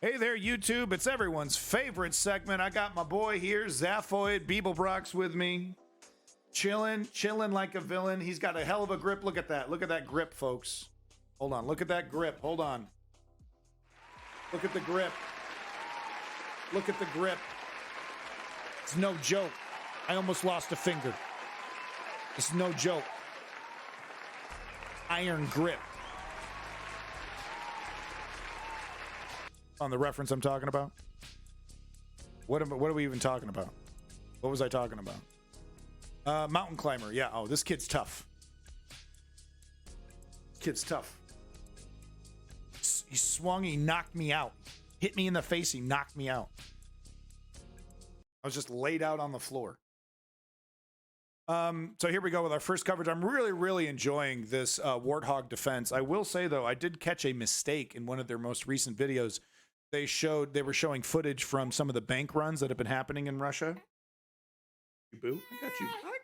Hey there, YouTube. It's everyone's favorite segment. I got my boy here, Zaphoid Beeblebrox, with me. Chilling like a villain. He's got a hell of a grip. Look at that. Look at that grip, folks. Hold on. Look at that grip. Hold on. Look at the grip. Look at the grip. It's no joke. I almost lost a finger. It's no joke. Iron grip. On the reference I'm talking about? What are we even talking about? What was I talking about? Mountain climber. Yeah. Oh, this kid's tough. Kid's tough. He swung. He knocked me out. Hit me in the face. He knocked me out. I was just laid out on the floor. So here we go with our first coverage. I'm really enjoying this Warthog defense. I will say, though, I did catch a mistake in one of their most recent videos. They were showing footage from some of the bank runs that have been happening in Russia. Boo. I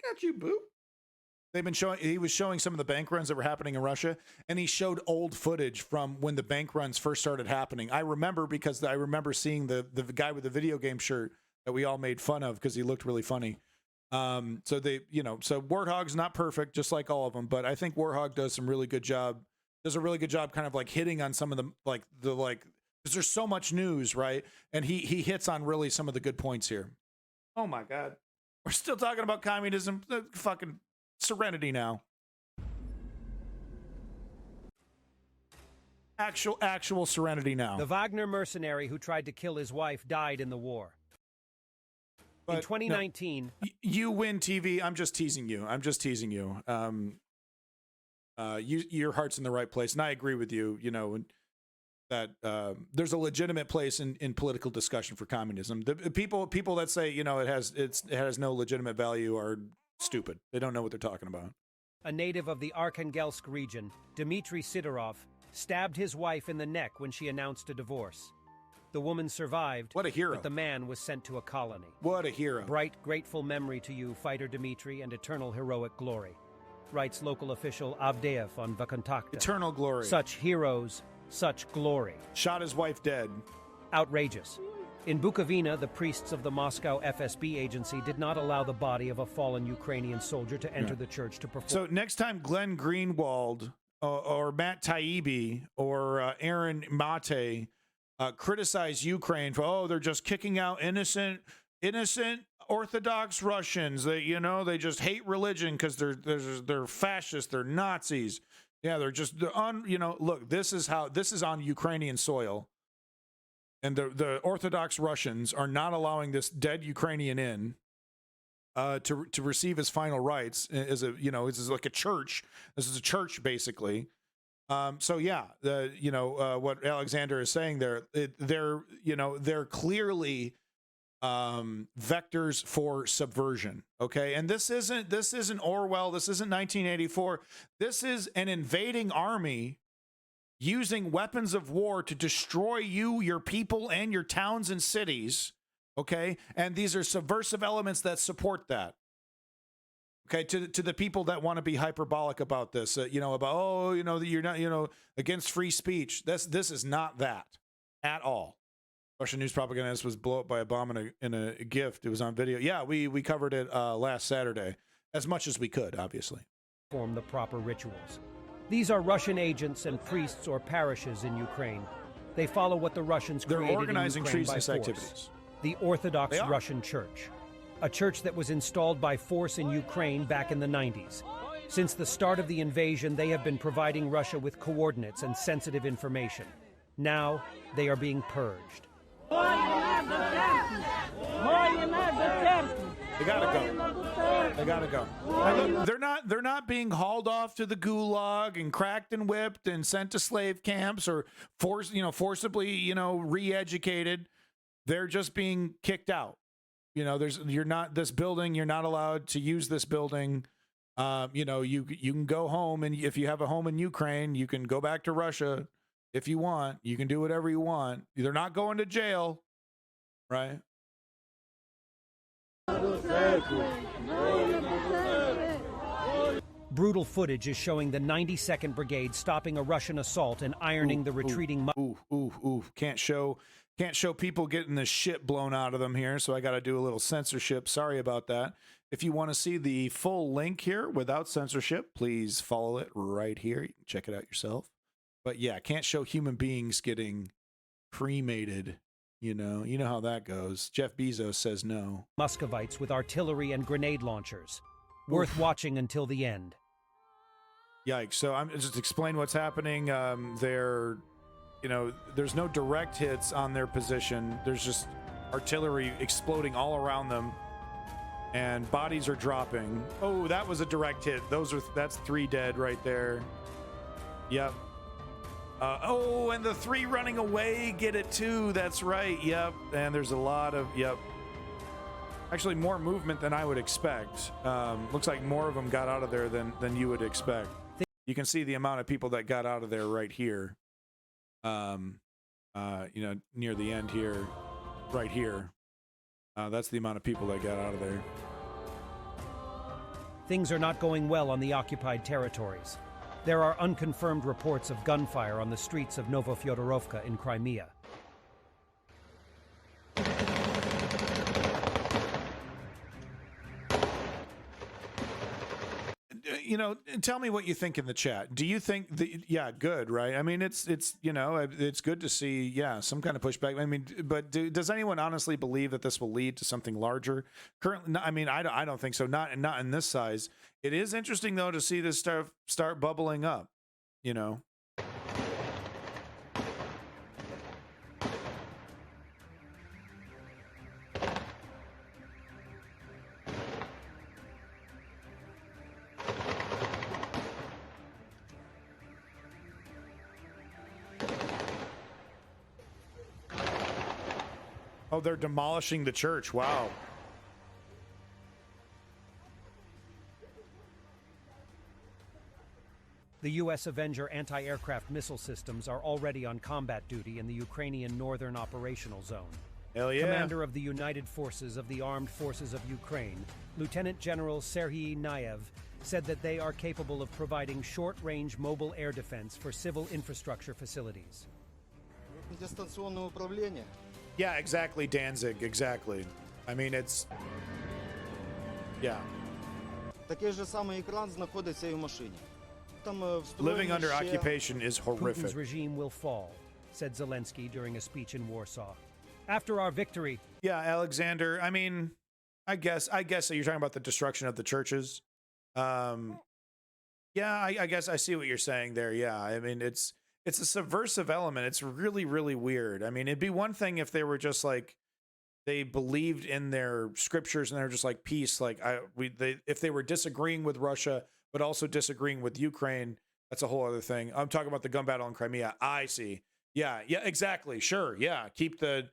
got you, boo. He was showing some of the bank runs that were happening in Russia, and he showed old footage from when the bank runs first started happening. I remember because I remember seeing the guy with the video game shirt that we all made fun of because he looked really funny. So Warthog's not perfect, just like all of them, but I think Warthog does a really good job kind of like hitting on some of the because there's so much news, right? And he hits on really some of the good points here. Oh my God. We're still talking about communism. Fucking serenity now. Actual serenity now. The Wagner mercenary who tried to kill his wife died in the war. But in 2019... No, you win, TV. I'm just teasing you. Your heart's in the right place. And I agree with you, that there's a legitimate place in political discussion for communism. The people that say it has no legitimate value are stupid. They don't know what they're talking about. A native of the Arkhangelsk region, Dmitry Sidorov, stabbed his wife in the neck when she announced a divorce. The woman survived. What a hero! But the man was sent to a colony. What a hero! Bright, grateful memory to you, fighter Dmitry, and eternal heroic glory. Writes local official Avdeyev on Vkontakte. Eternal glory. Such heroes. Such glory. Shot his wife dead. Outrageous. In Bukovina, the priests of the Moscow FSB agency did not allow the body of a fallen Ukrainian soldier to enter the church to perform. So next time Glenn Greenwald or Matt Taibbi or Aaron Mate criticize Ukraine for, they're just kicking out innocent Orthodox Russians. They just hate religion because they're fascists, they're Nazis. Yeah, look, this is on Ukrainian soil. And the Orthodox Russians are not allowing this dead Ukrainian in to receive his final rites this is like a church. This is a church, basically. What Alexander is saying there, they're clearly vectors for subversion. Okay. And this isn't Orwell. This isn't 1984. This is an invading army using weapons of war to destroy you, your people, and your towns and cities. Okay. And these are subversive elements that support that. Okay. To the people that want to be hyperbolic about this, you're not, against free speech. This is not that at all. Russian news propaganda was blown up by a bomb in a gift. It was on video. Yeah, we covered it last Saturday, as much as we could, obviously. Perform the proper rituals. These are Russian agents and priests or parishes in Ukraine. They follow what the Russians created organizing in Ukraine by treasonous force. Activities. The Orthodox Russian Church, a church that was installed by force in Ukraine back in the 90s. Since the start of the invasion, they have been providing Russia with coordinates and sensitive information. Now, they are being purged. They gotta go. Look, they're not being hauled off to the gulag and cracked and whipped and sent to slave camps or forcibly, re-educated. They're just being kicked out. You're not allowed to use this building. You can go home, and if you have a home in Ukraine, you can go back to Russia. If you want, you can do whatever you want. They're not going to jail, right? Brutal footage is showing the 92nd Brigade stopping a Russian assault and ironing the retreating. Can't show people getting the shit blown out of them here, so I got to do a little censorship. Sorry about that. If you want to see the full link here without censorship, please follow it right here. You can check it out yourself. But yeah, can't show human beings getting cremated. You know how that goes. Jeff Bezos says no. Muscovites with artillery and grenade launchers. Worth watching until the end. Yikes. So I'm just explain what's happening. There's no direct hits on their position. There's just artillery exploding all around them, and bodies are dropping. Oh, that was a direct hit. That's 3 dead right there. Yep. And the 3 running away get it too. That's right. Yep. And there's a lot of actually more movement than I would expect. Looks like more of them got out of there than you would expect. You can see the amount of people that got out of there right here. Near the end here, right here. That's the amount of people that got out of there. Things are not going well on the occupied territories. There are unconfirmed reports of gunfire on the streets of Novofyodorovka in Crimea. Tell me what you think in the chat. Do you think good, right? I mean, it's good to see, some kind of pushback. I mean, but does anyone honestly believe that this will lead to something larger? Currently, I mean, I don't think so. Not in this size. It is interesting though to see this stuff start bubbling up, Oh, they're demolishing the church. Wow. The U.S. Avenger anti-aircraft missile systems are already on combat duty in the Ukrainian Northern Operational Zone. Hell yeah. Commander of the United Forces of the Armed Forces of Ukraine, Lieutenant General Serhiy Nayev, said that they are capable of providing short-range mobile air defense for civil infrastructure facilities. Дистанционное управление. Yeah, exactly, Danzig, exactly. I mean, it's... Yeah. Такий же самий екран знаходиться і в машині. Living under occupation is horrific. Putin's regime will fall, said Zelensky during a speech in Warsaw. After our victory... Yeah, Alexander, I mean, I guess you're talking about the destruction of the churches. I guess I see what you're saying there. Yeah, I mean, it's a subversive element. It's really, really weird. I mean, it'd be one thing if they were just like, they believed in their scriptures and they're just like peace. Like if they were disagreeing with Russia, but also disagreeing with Ukraine, that's a whole other thing. I'm talking about the gun battle in Crimea. I see. Yeah, exactly. Sure. Yeah. Keep the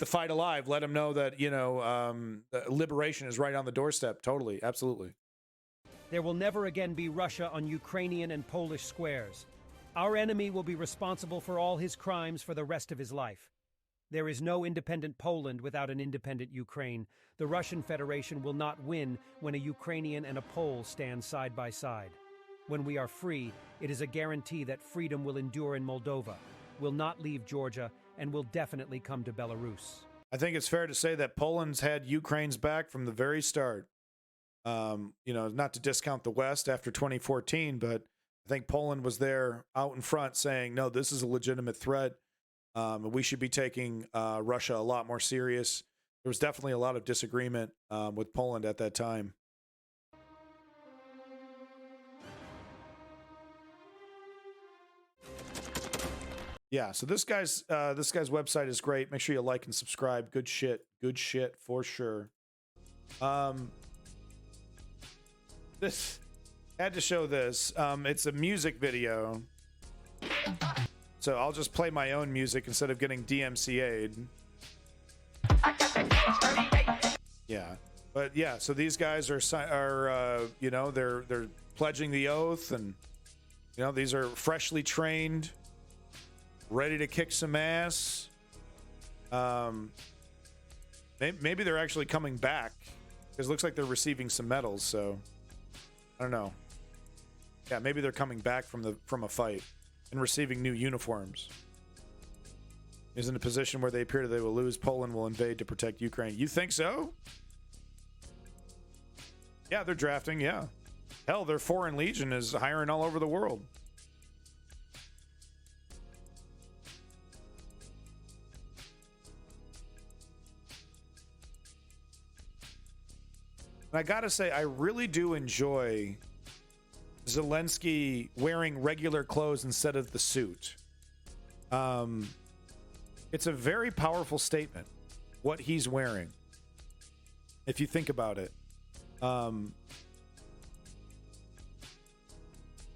fight alive. Let them know that, liberation is right on the doorstep. Totally. Absolutely. There will never again be Russia on Ukrainian and Polish squares. Our enemy will be responsible for all his crimes for the rest of his life. There is no independent Poland without an independent Ukraine. The Russian Federation will not win when a Ukrainian and a Pole stand side by side. When we are free, it is a guarantee that freedom will endure in Moldova, will not leave Georgia, and will definitely come to Belarus. I think it's fair to say that Poland's had Ukraine's back from the very start. Not to discount the West after 2014, but I think Poland was there out in front saying, no, this is a legitimate threat. We should be taking Russia a lot more serious. There was definitely a lot of disagreement with Poland at that time. Yeah, so this guy's website is great. Make sure you like and subscribe. Good shit for sure. This had to show this. It's a music video. So I'll just play my own music instead of getting DMCA'd. Yeah. But yeah, so these guys are they're pledging the oath, and these are freshly trained, ready to kick some ass. Maybe they're actually coming back, because it looks like they're receiving some medals, so I don't know. Yeah, maybe they're coming back from a fight and receiving new uniforms. Is in a position where they appear they will lose. Poland will invade to protect Ukraine. You think so? Yeah, they're drafting. Yeah. Hell, their Foreign Legion is hiring all over the world. And I gotta say, I really do enjoy Zelensky wearing regular clothes instead of the suit. It's a very powerful statement, what he's wearing, if you think about it.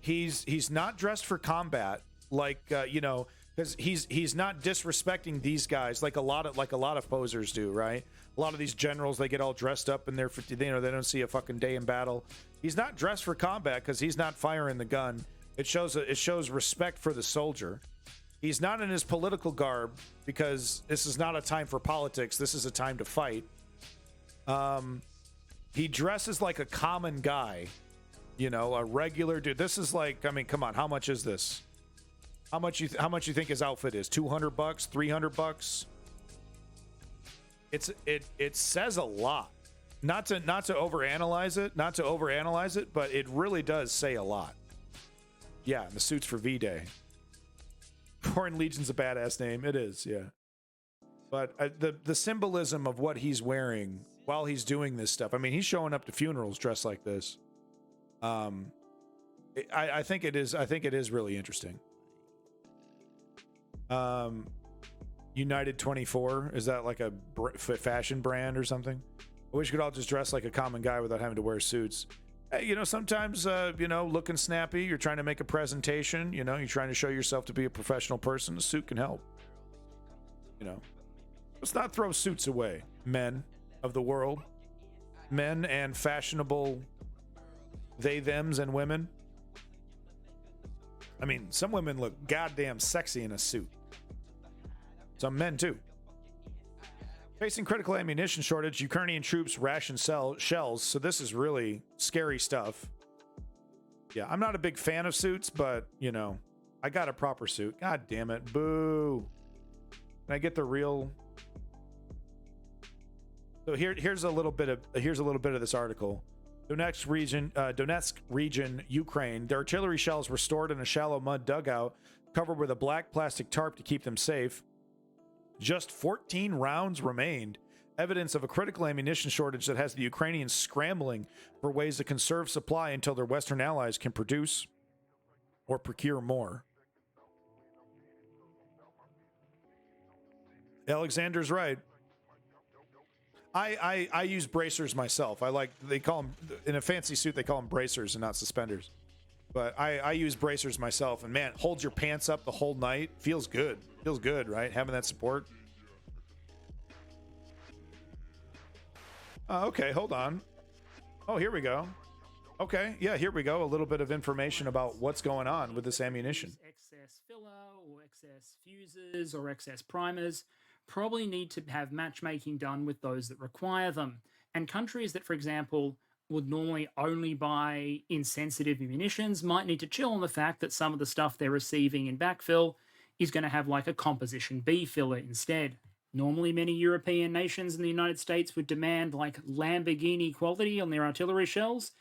He's not dressed for combat, like you know, because he's not disrespecting these guys like a lot of posers do, right? A lot of these generals, they get all dressed up in their, you know, they don't see a fucking day in battle. He's not dressed for combat because he's not firing the gun. It shows respect for the soldier. He's not in his political garb because this is not a time for politics. This is a time to fight. He dresses like a common guy, you know, a regular dude. This is like, I mean, come on, how much is this? How much you think his outfit is? $200, $300? It says a lot. Not to overanalyze it, but it really does say a lot. Yeah, the suit's for V-Day. Foreign Legion's a badass name. It is, yeah. But the symbolism of what he's wearing while he's doing this stuff. I mean, he's showing up to funerals dressed like this. I think it is really interesting. United 24, is that like a fashion brand or something? I wish we could all just dress like a common guy without having to wear suits. Hey, you know, sometimes, you know, looking snappy, you're trying to make a presentation, you know, you're trying to show yourself to be a professional person. A suit can help. You know, let's not throw suits away, men of the world. Men and fashionable they, thems, and women. I mean, some women look goddamn sexy in a suit. Some men, too. Facing critical ammunition shortage, Ukrainian troops ration shells, so this is really scary stuff. Yeah, I'm not a big fan of suits, but, you know, I got a proper suit. God damn it. Boo. Can I get the real... So here's a little bit of this article. Donetsk region, Ukraine. The artillery shells were stored in a shallow mud dugout covered with a black plastic tarp to keep them safe. Just 14 rounds remained, evidence of a critical ammunition shortage that has the Ukrainians scrambling for ways to conserve supply until their Western allies can produce or procure more. Alexander's right. I use bracers myself. They call them, in a fancy suit, they call them bracers and not suspenders. But I use bracers myself, and man, holds your pants up the whole night. Feels good. Feels good, right? Having that support. Okay, hold on. Oh, here we go. Okay, yeah, here we go. A little bit of information about what's going on with this ammunition. Excess filler or excess fuses or excess primers probably need to have matchmaking done with those that require them. And countries that, for example, would normally only buy insensitive munitions might need to chill on the fact that some of the stuff they're receiving in backfill is going to have like a composition B filler instead. Normally, many European nations and the United States would demand like Lamborghini quality on their artillery shells.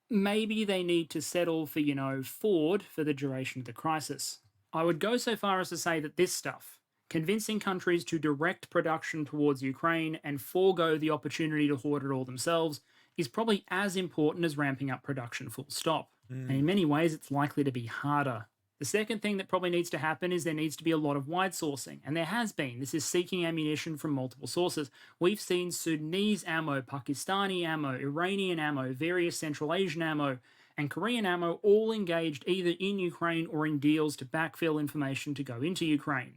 Maybe they need to settle for, you know, Ford for the duration of the crisis. I would go so far as to say that this stuff, convincing countries to direct production towards Ukraine and forego the opportunity to hoard it all themselves, is probably as important as ramping up production full stop. And in many ways, it's likely to be harder. The second thing that probably needs to happen is there needs to be a lot of wide sourcing, and there has been. This is seeking ammunition from multiple sources. We've seen Sudanese ammo, Pakistani ammo, Iranian ammo, various Central Asian ammo, and Korean ammo all engaged either in Ukraine or in deals to backfill information to go into Ukraine.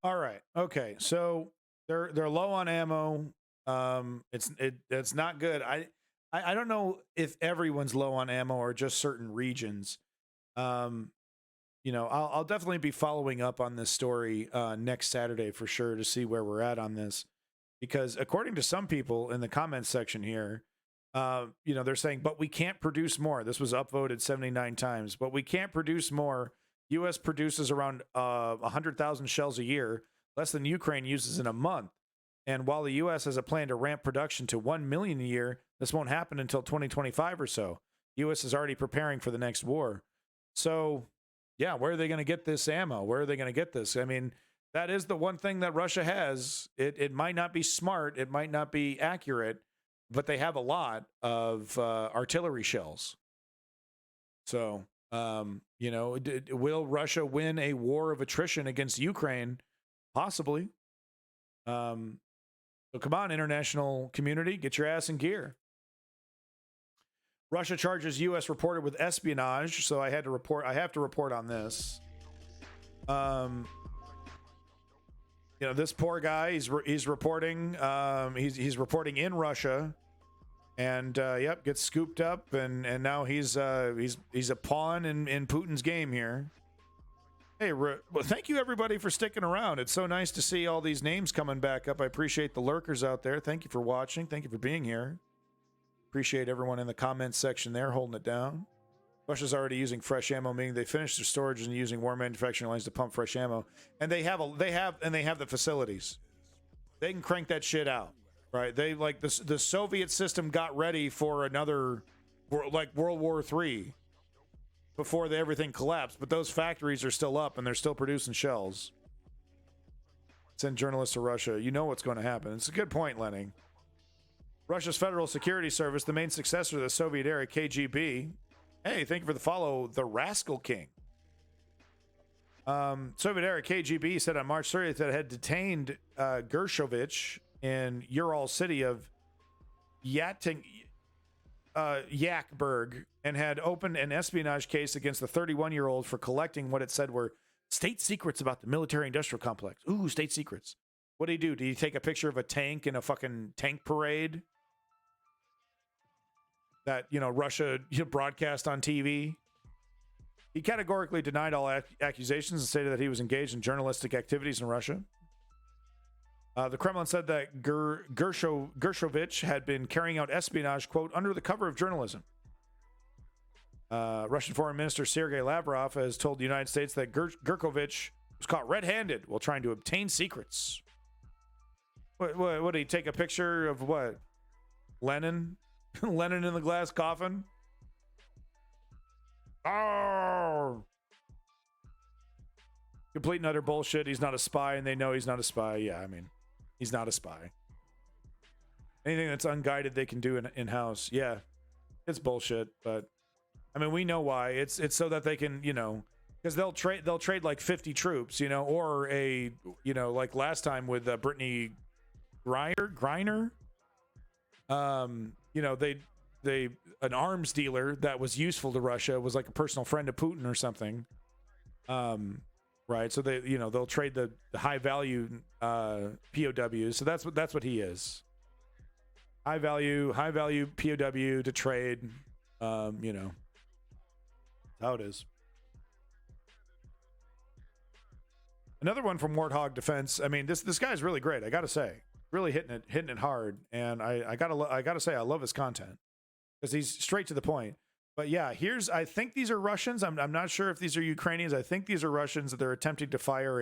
All right. Okay. So they're low on ammo. It's not good. I don't know if everyone's low on ammo or just certain regions. You know, I'll definitely be following up on this story next Saturday for sure to see where we're at on this, because according to some people in the comments section here, You know, they're saying, but we can't produce more. This was upvoted 79 times, but we can't produce more. U.S. produces around 100,000 shells a year, less than Ukraine uses in a month. And while the U.S. has a plan to ramp production to 1 million a year, this won't happen until 2025 or so. U.S. is already preparing for the next war. So, yeah, where are they going to get this ammo? Where are they going to get this? I mean, that is the one thing that Russia has. It might not be smart. It might not be accurate, but they have a lot of artillery shells. So, you know, will Russia win a war of attrition against Ukraine? Possibly. So come on, international community, get your ass in gear. Russia charges U.S. reporter with espionage. So I have to report on this. You know, this poor guy, he's reporting. He's reporting in Russia, and yep, gets scooped up, and now he's a pawn in Putin's game here. Hey, well, thank you everybody for sticking around. It's so nice to see all these names coming back up. I appreciate the lurkers out there. Thank you for watching. Thank you for being here. Appreciate everyone in the comments section there holding it down. Russia's already using fresh ammo, meaning they finished their storage and using war manufacturing lines to pump fresh ammo. And they have the facilities. They can crank that shit out, right? They like the Soviet system got ready for another, like World War III, before everything collapsed. But those factories are still up and they're still producing shells. Send journalists to Russia. You know what's going to happen. It's a good point, Lenny. Russia's Federal Security Service, the main successor to the Soviet era KGB. Hey, thank you for the follow, the Rascal King. Soviet era KGB said on March 30th that it had detained Gershovich in Ural city of Yakburg and had opened an espionage case against the 31-year-old for collecting what it said were state secrets about the military-industrial complex. Ooh, state secrets. What did he do? Did he take a picture of a tank in a fucking tank parade that, you know, Russia broadcast on TV? He categorically denied all accusations and stated that he was engaged in journalistic activities in Russia. The Kremlin said that Gershovich had been carrying out espionage, quote, under the cover of journalism. Russian Foreign Minister Sergei Lavrov has told the United States that Gershovich was caught red-handed while trying to obtain secrets. What did he take a picture of what? Lenin? Lenin in the glass coffin? Oh! Complete and utter bullshit. He's not a spy, and they know he's not a spy. Yeah, I mean, he's not a spy. Anything that's unguided, they can do in-house. Yeah, it's bullshit, but I mean, we know why. It's so that they can, you know, because they'll trade like 50 troops, you know, or a, you know, like last time with Brittany Griner. You know, they an arms dealer that was useful to Russia was like a personal friend of Putin or something. Right. So they, you know, they'll trade the high value POWs. So that's what he is. High value POW to trade. You know, that's how it is. Another one from Warthog Defense. I mean, this guy's really great. I got to say, really hitting it hard. And I gotta say, I love his content because he's straight to the point. But yeah, I think these are Russians. I'm not sure if these are Ukrainians. I think these are Russians that they're attempting to fire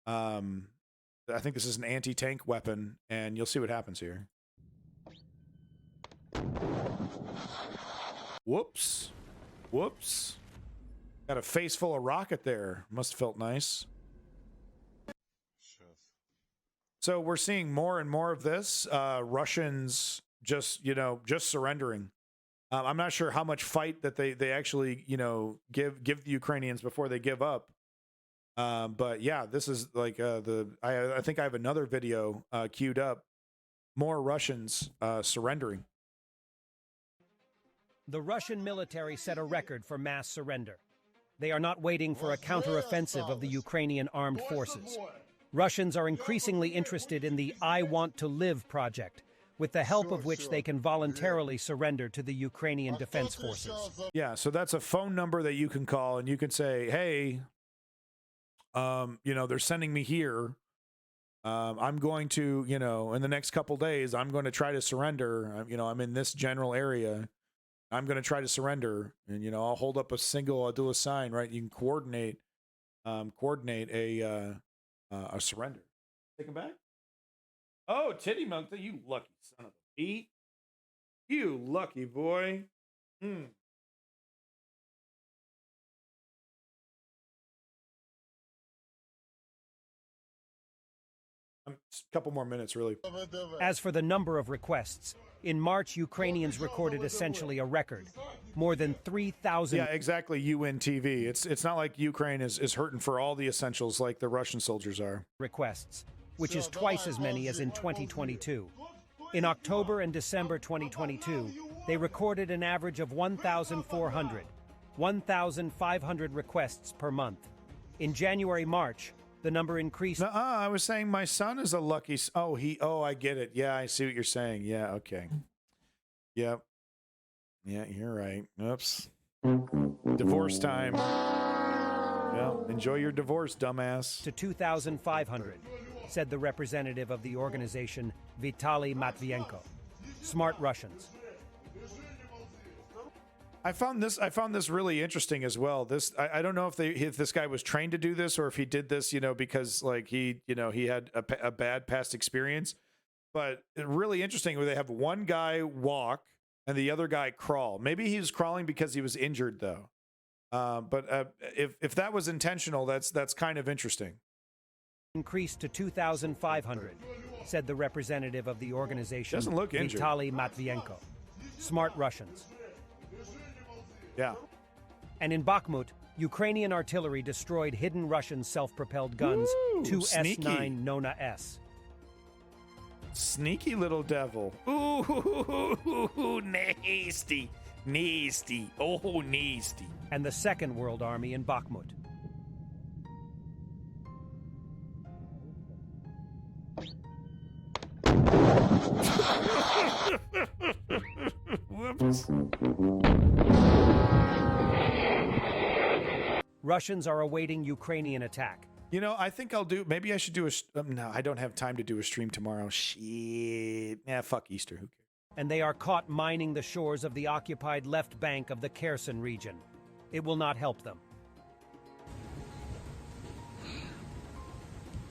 I think this is an anti-tank weapon, and you'll see what happens here. Whoops. Got a face full of rocket there. Must have felt nice. So we're seeing more and more of this. Russians just surrendering. I'm not sure how much fight that they actually, you know, give the Ukrainians before they give up. But yeah, this is like I think I have another video queued up. More Russians surrendering. The Russian military set a record for mass surrender. They are not waiting for a counteroffensive of the Ukrainian armed forces. Russians are increasingly interested in the I Want to Live project, with the help of which they can voluntarily surrender to the Ukrainian Defense Forces. Yeah, so that's a phone number that you can call, and you can say, hey, you know, they're sending me here. I'm going to, in the next couple days, I'm going to try to surrender. I'm in this general area. I'm going to try to surrender, and I'll hold up I'll do a sign, right? You can coordinate a surrender. Take him back. Oh, titty milk, you lucky son of a beat. You lucky boy. A couple more minutes, really. As for the number of requests, in March, Ukrainians recorded essentially a record. More than 3,000. Yeah, exactly. UNTV. It's not like Ukraine is hurting for all the essentials like the Russian soldiers are. Requests, which is twice as many as in 2022. In October and December 2022, they recorded an average of 1,400, 1,500 requests per month. In January-March, the number increased. I was saying my son is a lucky. Oh, I get it. Yeah, I see what you're saying. Yeah, okay. Yep. Yeah, you're right. Oops. Divorce time. Well, enjoy your divorce, dumbass. To 2,500, said the representative of the organization, Vitaly Matvienko. Smart Russians. I found this really interesting as well. I don't know if this guy was trained to do this or if he did this, because like he had a bad past experience. But really interesting where they have one guy walk and the other guy crawl. Maybe he was crawling because he was injured though. But if that was intentional, that's kind of interesting. Increased to 2,500, said the representative of the organization, doesn't look injured. Vitaly Matvienko. Smart Russians. Yeah. And in Bakhmut, Ukrainian artillery destroyed hidden Russian self-propelled guns, two sneaky. S-9 Nona S. Sneaky little devil. Ooh, nasty. Nasty. Oh, nasty. And the Second World Army in Bakhmut. Whoops. Russians are awaiting Ukrainian attack. I think maybe I should do no, I don't have time to do a stream tomorrow. Shit. Yeah, fuck Easter. Who cares? And they are caught mining the shores of the occupied left bank of the Kherson region. It will not help them.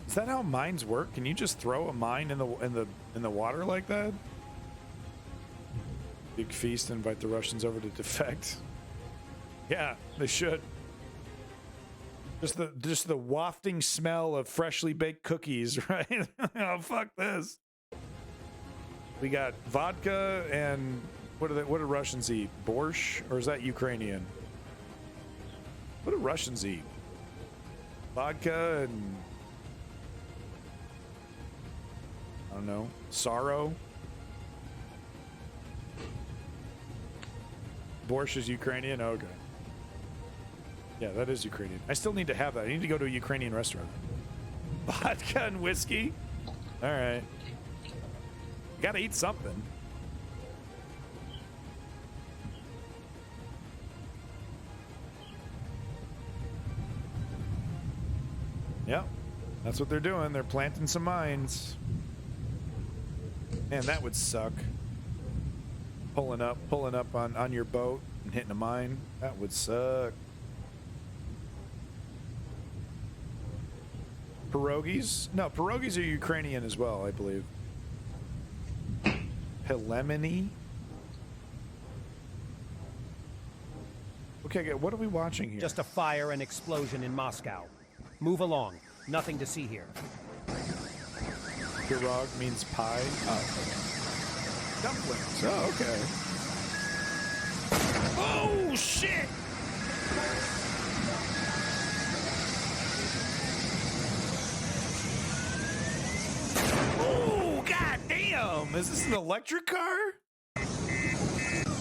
Is that how mines work? Can you just throw a mine in the water like that? Big feast, invite the Russians over to defect. Yeah, they should. Just the wafting smell of freshly baked cookies, right? Oh, fuck this. We got vodka and what do Russians eat? Borscht, or is that Ukrainian? What do Russians eat? Vodka and I don't know, sorrow. Borscht is Ukrainian? Okay. Yeah, that is Ukrainian. I still need to have that. I need to go to a Ukrainian restaurant. Vodka and whiskey? All right. You gotta eat something. Yep. That's what they're doing. They're planting some mines. Man, that would suck. Pulling up on your boat and hitting a mine. That would suck. Pierogies? No, pierogies are Ukrainian as well, I believe. Pelemony? Okay, what are we watching here? Just a fire and explosion in Moscow. Move along. Nothing to see here. Pirog means pie. Oh. Dumplings. Oh, okay. Oh, shit! Oh, goddamn! Is this an electric car?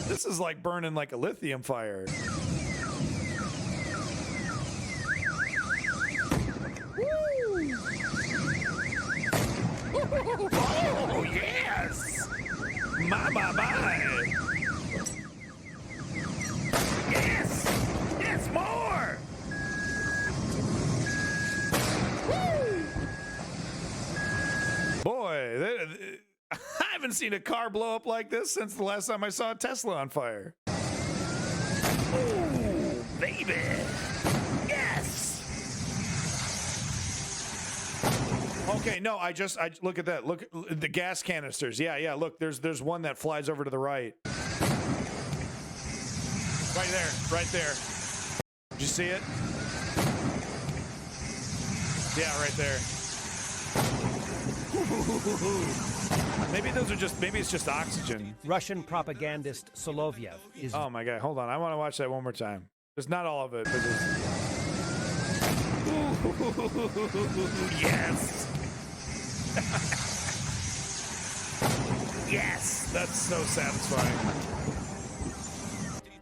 This is like burning like a lithium fire. Oh, yes! My. Yes! Yes, more! Woo! way. I haven't seen a car blow up like this since the last time I saw a Tesla on fire. Oh, baby. Yes. Okay, no, I look at that. Look at the gas canisters. Yeah, look, there's one that flies over to the right. Right there. Did you see it? Yeah, right there. Maybe it's just oxygen. Russian propagandist Solovyev is... Oh my God, hold on. I want to watch that one more time. Just not all of it, but just... Yes. Yes, that's so satisfying.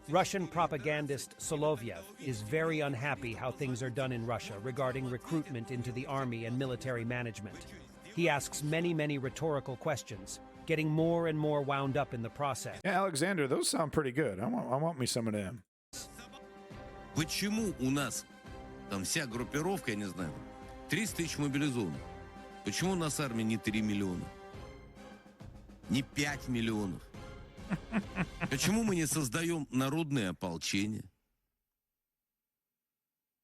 Russian propagandist Solovyev is very unhappy how things are done in Russia regarding recruitment into the army and military management. He asks many rhetorical questions, getting more and more wound up in the process. Yeah, Alexander, those sound pretty good. I want me some of them. Почему у нас там вся группировка, я не знаю, 30 тысяч мобилизованных? Почему у нас армия не 3 миллиона? Не 5 миллионов? Почему мы не создаем народное ополчение?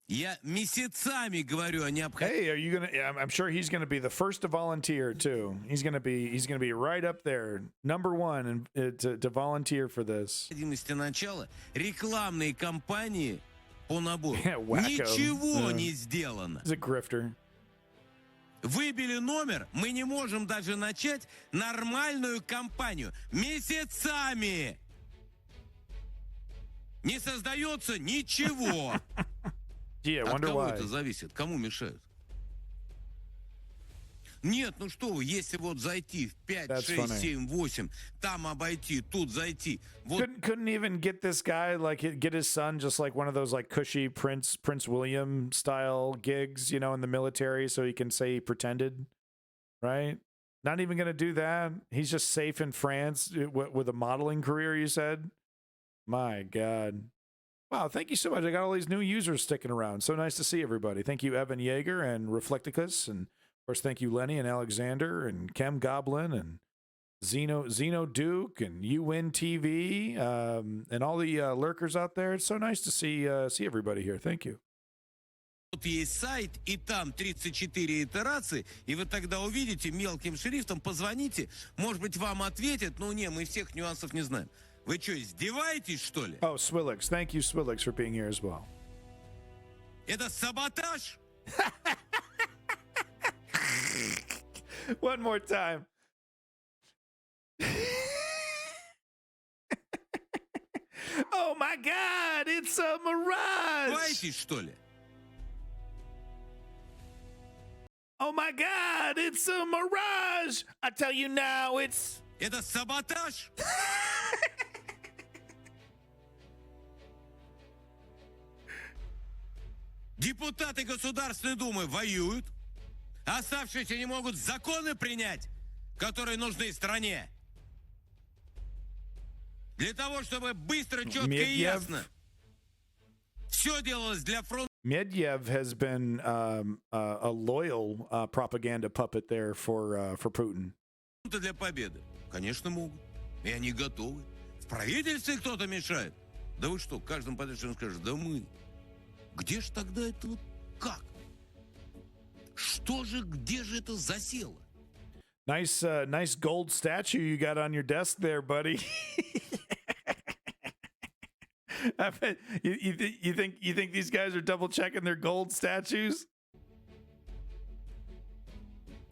Я месяцами говорю о необходимости. Hey, are you gonna? I'm sure he's gonna be the first to volunteer too. He's gonna be right up there, number one, and to volunteer for this. Начала рекламной кампании по набору. Wacko. Ничего не сделано. He's a grifter. Выбили номер, мы не можем даже начать нормальную кампанию. Месяцами не создается ничего. Yeah, От wonder кого why. это зависит? Кому мешают? Нет, ну что вы, если вот зайти в 5, That's 6, funny. 7, 8, там обойти, тут зайти. Вот Couldn't even get this guy get his son just like one of those like cushy Prince William style gigs, in the military, so he can say he pretended, right? Not even gonna do that. He's just safe in France with a modeling career. You said, my God. Wow, thank you so much. I got all these new users sticking around. So nice to see everybody. Thank you, Evan Yeager and Reflecticus. And, of course, thank you, Lenny and Alexander and Chem Goblin and Zeno Duke and UN TV and all the lurkers out there. It's so nice to see everybody here. Thank you. тут есть сайт, и там 34 итерации, и вы тогда увидите мелким шрифтом, позвоните, может быть, вам ответят, но не, мы всех нюансов не знаем. Вы что, издеваетесь, что ли? Oh, Swillix. Thank you, Swillix, for being here as well. Это саботаж? One more time. Oh my God, it's a mirage. Издеваетесь, что ли? Oh my God, it's a mirage. I tell you now, it's... Это саботаж? Депутаты Государственной Думы воюют, а оставшиеся не могут законы принять, которые нужны стране. Для того, чтобы быстро, четко и ясно все делалось для фронта. Medvedev has been a loyal propaganda puppet there for Putin. Для победы. Конечно, могут. И они готовы. В правительстве кто-то мешает. Да вы что, каждому подальше скажет, да мы. Где же тогда это вот как? Что же, где же это засело? Nice gold statue you got on your desk there, buddy. I bet you think these guys are double checking their gold statues?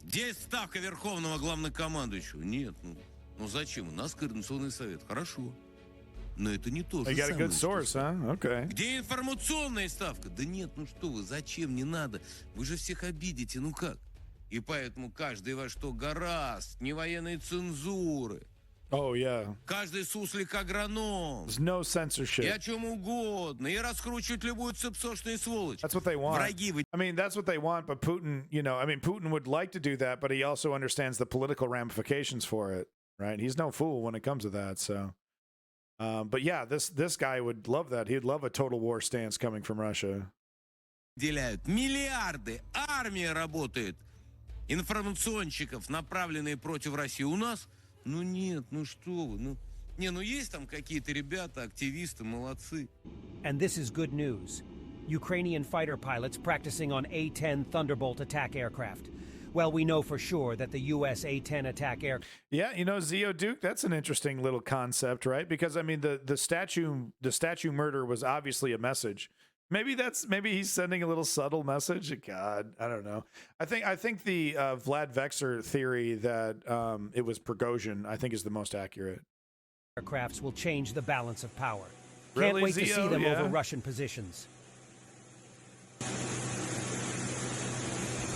Где ставка Верховного Главнокомандующего? Нет, ну зачем? У нас Координационный совет. Хорошо. Но это не то же They got a самое, good что source, huh? Okay. Где информационная ставка? Да нет, ну что вы, зачем, не надо. Вы же всех обидите, ну как? И поэтому каждый во что гораст, не военной цензуры. Oh, yeah. Каждый суслик-агроном. There's no И censorship. о чем угодно. И раскручивать любую цепсошную сволочь. That's what they want. Враги вы. I mean, that's what they want, but Putin, Putin would like to do that, but he also understands the political ramifications for it, right? He's no fool when it comes to that, so... but yeah, this guy would love that. He'd love a total war stance coming from Russia. Выделяют миллиарды. Армия работает информационщиков, направленные против России, у нас? Ну нет, ну что вы, ну... Не, ну есть там какие-то ребята, активисты, молодцы. And this is good news. Ukrainian fighter pilots practicing on A-10 Thunderbolt attack aircraft. Well, we know for sure that the U.S. A-10 attack aircraft... Yeah, you know, Zio Duke, that's an interesting little concept, right? Because I mean, the statue murder was obviously a message. Maybe he's sending a little subtle message. God, I don't know. I think the Vlad Vexer theory that it was Prigozhin, I think, is the most accurate. Aircrafts will change the balance of power. Really, Can't wait to Zio? see them Yeah. over Russian positions.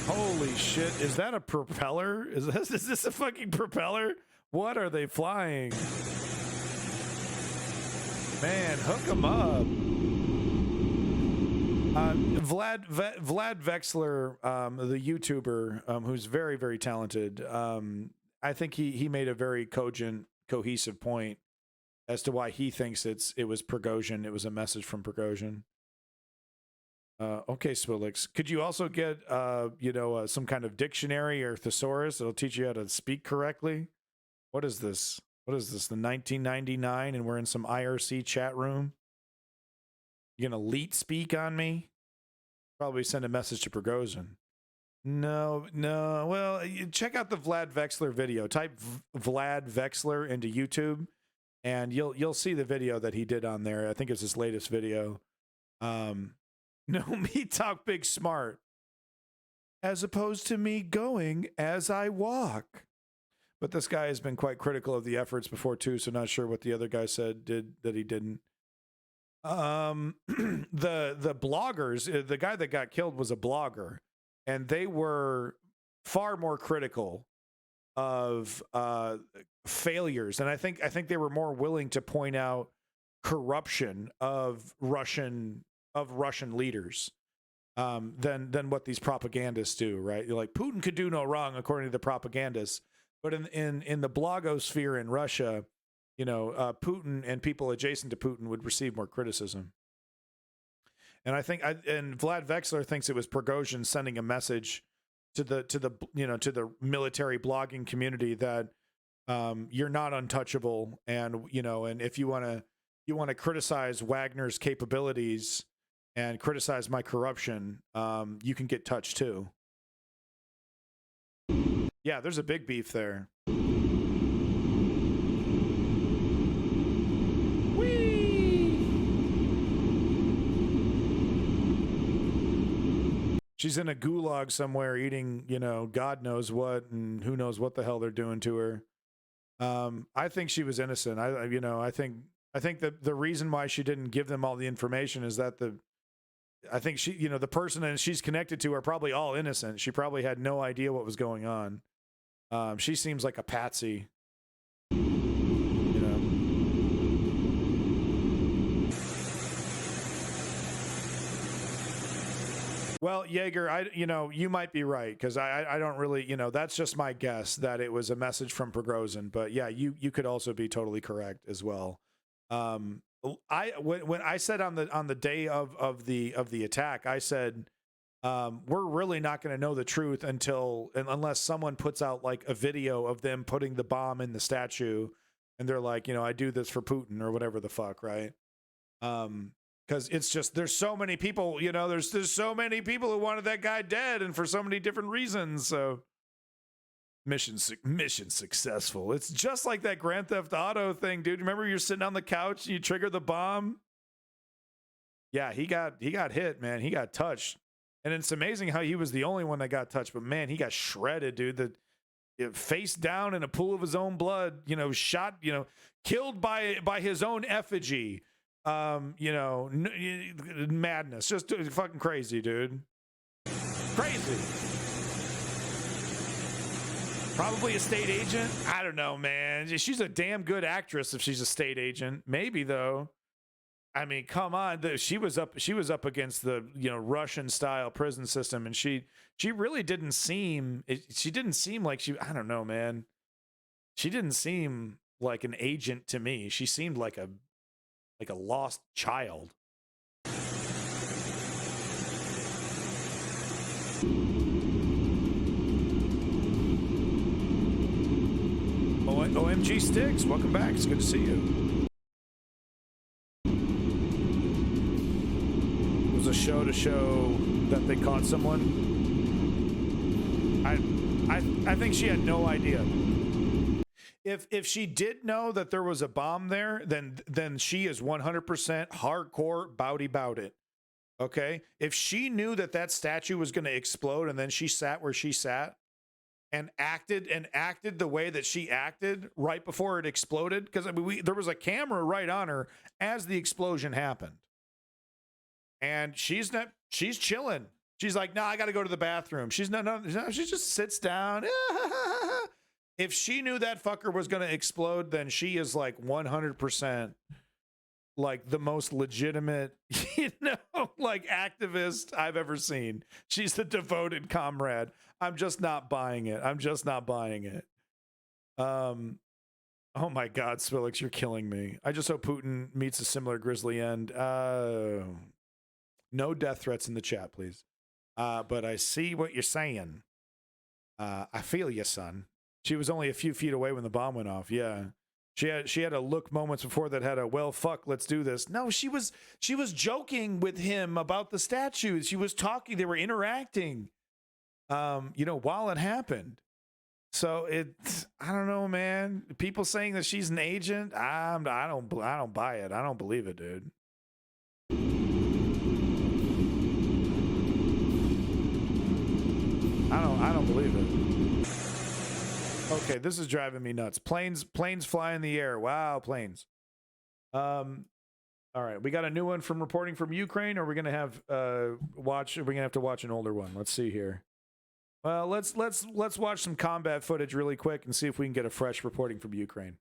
Holy shit! Is that a propeller? Is this a fucking propeller? What are they flying? Man, hook them up. Vlad Vexler, the YouTuber, who's very, very talented. I think he made a very cogent, cohesive point as to why he thinks it was Prigozhin. It was a message from Prigozhin. Okay, Swillix. Could you also get some kind of dictionary or thesaurus that'll teach you how to speak correctly? What is this? What is this? The 1999, and we're in some IRC chat room. You gonna leet speak on me? Probably send a message to Prigozhin. No. Well, check out the Vlad Vexler video. Type Vlad Vexler into YouTube, and you'll see the video that he did on there. I think it's his latest video. No, me talk big smart, as opposed to me going as I walk. But this guy has been quite critical of the efforts before too, so not sure what the other guy said that he didn't. The bloggers, the guy that got killed was a blogger, and they were far more critical of failures, and I think they were more willing to point out corruption of Russian leaders than what these propagandists do, right? You're like, Putin could do no wrong according to the propagandists, but in the blogosphere in Russia, Putin and people adjacent to Putin would receive more criticism. And I think Vlad Vexler thinks it was Prigozhin sending a message to the military blogging community that you're not untouchable, and if you want to criticize Wagner's capabilities and criticize my corruption, you can get touched too. Yeah, there's a big beef there. She's in a gulag somewhere eating, God knows what, and who knows what the hell they're doing to her. I think she was innocent. I think that the reason why she didn't give them all the information is that I think she, the person that she's connected to are probably all innocent. She probably had no idea what was going on. She seems like a patsy. Well, Jaeger, you might be right, because I don't really, that's just my guess that it was a message from Prigozhin. But yeah, you could also be totally correct as well. When I said on the day of the attack, I said we're really not going to know the truth unless someone puts out like a video of them putting the bomb in the statue, and they're like, I do this for Putin or whatever the fuck, right? Because it's just, there's so many people, there's so many people who wanted that guy dead, and for so many different reasons. So mission successful. It's just like that Grand Theft Auto thing, dude. Remember you're sitting on the couch and you trigger the bomb? Yeah, he got hit, man. He got touched. And it's amazing how he was the only one that got touched, but man, he got shredded, dude. Face down in a pool of his own blood, shot, killed by his own effigy. Madness, just fucking crazy, dude. Crazy. Probably a state agent. I don't know, man. She's a damn good actress if she's a state agent. Maybe though. I mean, come on. She was up against the Russian style prison system, and she really didn't seem. She didn't seem like she. I don't know, man. She didn't seem like an agent to me. She seemed like a lost child. OMG Sticks, welcome back. It's good to see you. It was a show to show that they caught someone. I think she had no idea. If she did know that there was a bomb there, then she is 100% hardcore bowdy bout it. Okay? If she knew that that statue was going to explode and then she sat where she sat and acted the way that she acted right before it exploded, because I mean there was a camera right on her as the explosion happened. And she's chilling. She's like, no, I got to go to the bathroom. She just sits down. If she knew that fucker was going to explode, then she is like 100% like the most legitimate, like activist I've ever seen. She's the devoted comrade. I'm just not buying it. Oh my God, Swillix, you're killing me. I just hope Putin meets a similar grisly end. No death threats in the chat, please. But I see what you're saying. I feel you, son. She was only a few feet away when the bomb went off. Yeah. She had a look moments before that had a, well, fuck, let's do this. No, she was joking with him about the statues. She was talking, they were interacting, while it happened. So I don't know, man. People saying that she's an agent, I don't buy it. I don't believe it, dude. I don't believe it. Okay, this is driving me nuts. Planes fly in the air. Wow, planes. All right, we got a new one from reporting from Ukraine, or we're gonna have to watch an older one. Let's see here. Well, let's watch some combat footage really quick and see if we can get a fresh reporting from Ukraine.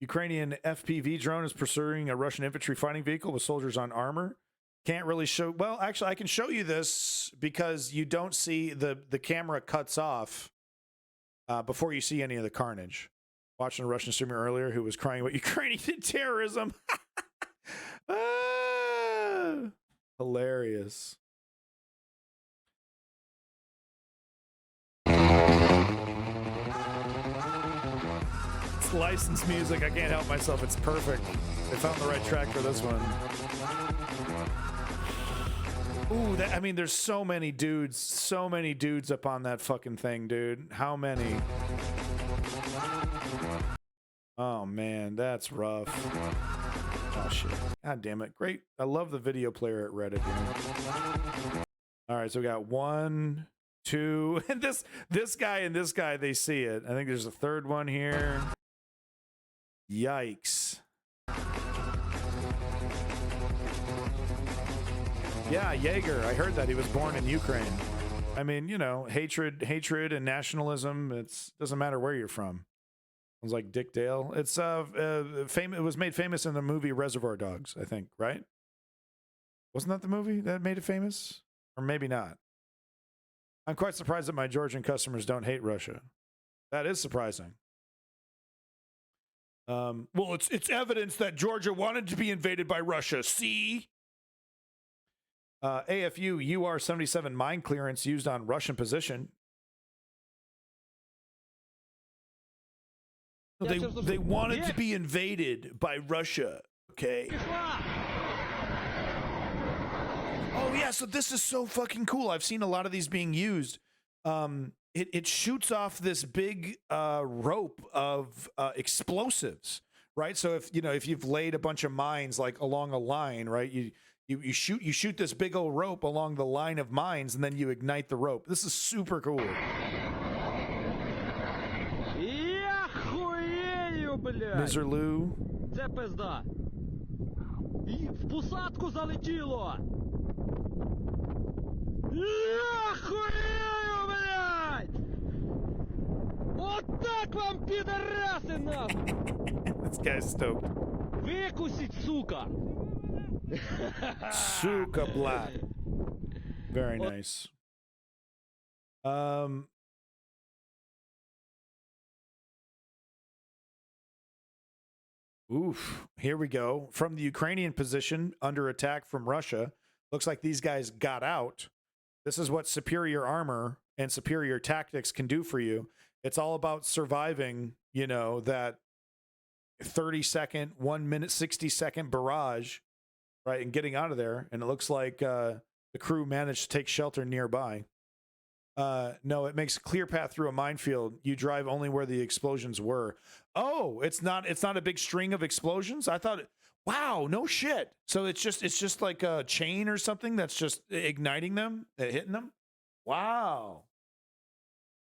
Ukrainian FPV drone is pursuing a Russian infantry fighting vehicle with soldiers on armor. Can't really show. Well, actually, I can show you this because you don't see the camera cuts off before you see any of the carnage. Watching a Russian streamer earlier who was crying about Ukrainian terrorism. Hilarious. It's licensed music. I can't help myself. It's perfect. They found the right track for this one. Ooh, I mean, there's so many dudes up on that fucking thing, dude. How many? Oh, man, that's rough. Oh, shit. God damn it. Great. I love the video player at Reddit. All right, so we got 1, 2, and this guy and this guy, they see it. I think there's a third one here. Yikes. Yeah, Jaeger. I heard that he was born in Ukraine. I mean, hatred and nationalism. It doesn't matter where you're from. Sounds like Dick Dale. It's famous. It was made famous in the movie Reservoir Dogs, I think, right? Wasn't that the movie that made it famous? Or maybe not. I'm quite surprised that my Georgian customers don't hate Russia. That is surprising. Well, it's evidence that Georgia wanted to be invaded by Russia. See? AFU UR-77 mine clearance used on Russian position. They wanted to be invaded by Russia. Okay. Oh yeah, so this is so fucking cool. I've seen a lot of these being used. It shoots off this big rope of explosives, right? So if you've laid a bunch of mines like along a line, right? You shoot this big old rope along the line of mines, and then you ignite the rope. This is super cool. Miserloo. Це пизда. В посадку залетіло. Охуєю, блядь! Отак вам, підараси, нахуй! This guy's stoked. Викусіть, сука! Suka Black. Very nice. Oof. Here we go. From the Ukrainian position under attack from Russia. Looks like these guys got out. This is what superior armor and superior tactics can do for you. It's all about surviving, you know, that 30-second, 1 minute, 60-second barrage, right, and getting out of there. And it looks like the crew managed to take shelter nearby. No, it makes a clear path through a minefield. You drive only where the explosions were. Oh, it's not a big string of explosions? I thought, wow, no shit. So it's just like a chain or something that's just igniting them, hitting them? Wow.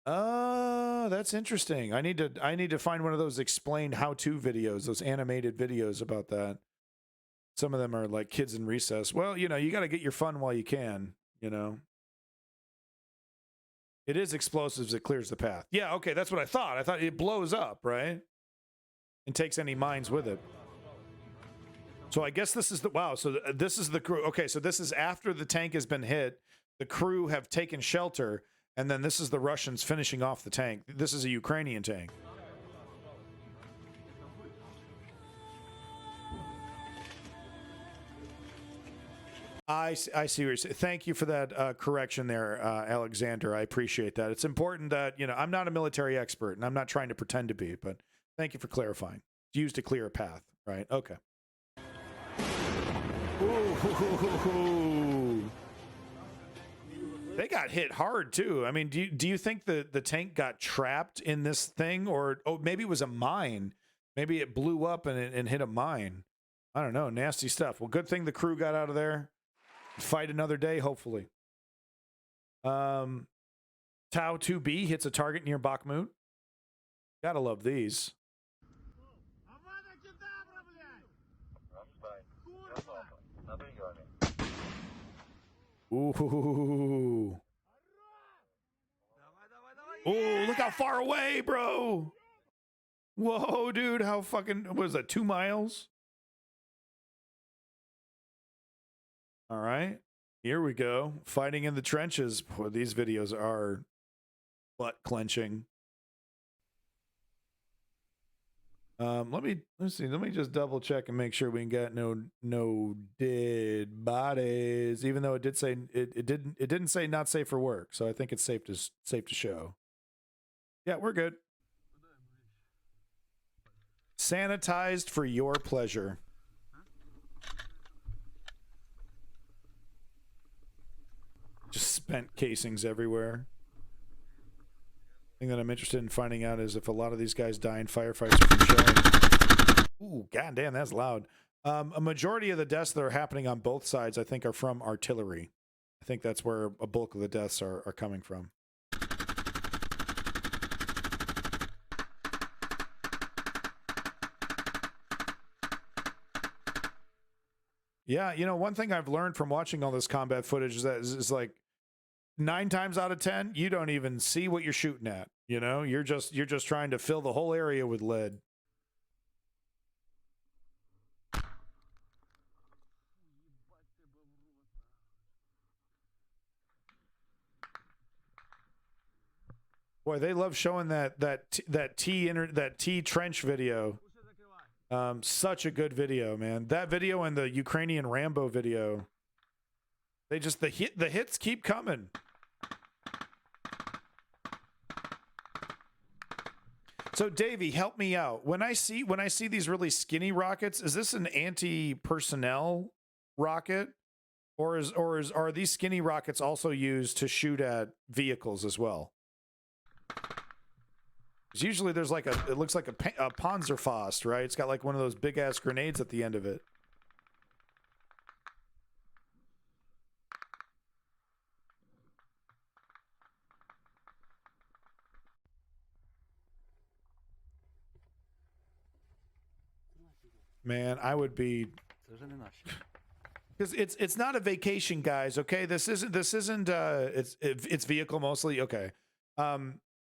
That's interesting. I need to find one of those explained how-to videos, those animated videos about that. Some of them are like kids in recess. Well, you know, you got to get your fun while you can, you know. It is explosives that clears the path. Yeah, okay, that's what I thought. I thought it blows up, right? And takes any mines with it. So I guess this is the, wow, so this is the crew. Okay, so this is after the tank has been hit. The crew have taken shelter, and then this is the Russians finishing off the tank. This is a Ukrainian tank. I see what you're saying. Thank you for that correction there, Alexander. I appreciate that. It's important that, you know, I'm not a military expert, and I'm not trying to pretend to be, but thank you for clarifying. It's used to clear a path, right? Okay. Ooh. They got hit hard, too. I mean, do you think the tank got trapped in this thing? Or maybe it was a mine. Maybe it blew up and hit a mine. I don't know. Nasty stuff. Well, good thing the crew got out of there. Fight another day, hopefully. Tau 2B hits a target near Bakhmut. Gotta love these. Ooh. Ooh, look how far away, bro. Whoa, dude. How fucking, what is that, 2 miles? All right, here we go. Fighting in the trenches. Boy, these videos are butt clenching. Let's see. Let me just double check and make sure we got no dead bodies. Even though it did say it didn't say not safe for work. So I think it's safe to show. Yeah, we're good. Sanitized for your pleasure. Just spent casings everywhere. Thing that I'm interested in finding out is if a lot of these guys die in firefights or from shelling. Ooh, goddamn, that's loud. A majority of the deaths that are happening on both sides, I think, are from artillery. I think that's where a bulk of the deaths are coming from. Yeah, you know, one thing I've learned from watching all this combat footage is that is like 9 times out of 10, you don't even see what you're shooting at. You know, you're just trying to fill the whole area with lead. Boy, they love showing that T trench video. Such a good video, man. That video and the Ukrainian Rambo video. They just the hits keep coming. So Davey, help me out. When I see these really skinny rockets, is this an anti-personnel rocket, or are these skinny rockets also used to shoot at vehicles as well? Because usually there's like it looks like a Panzerfaust, right? It's got like one of those big ass grenades at the end of it. Man, I would be, because it's not a vacation, guys. Okay, this isn't it's vehicle mostly. Okay,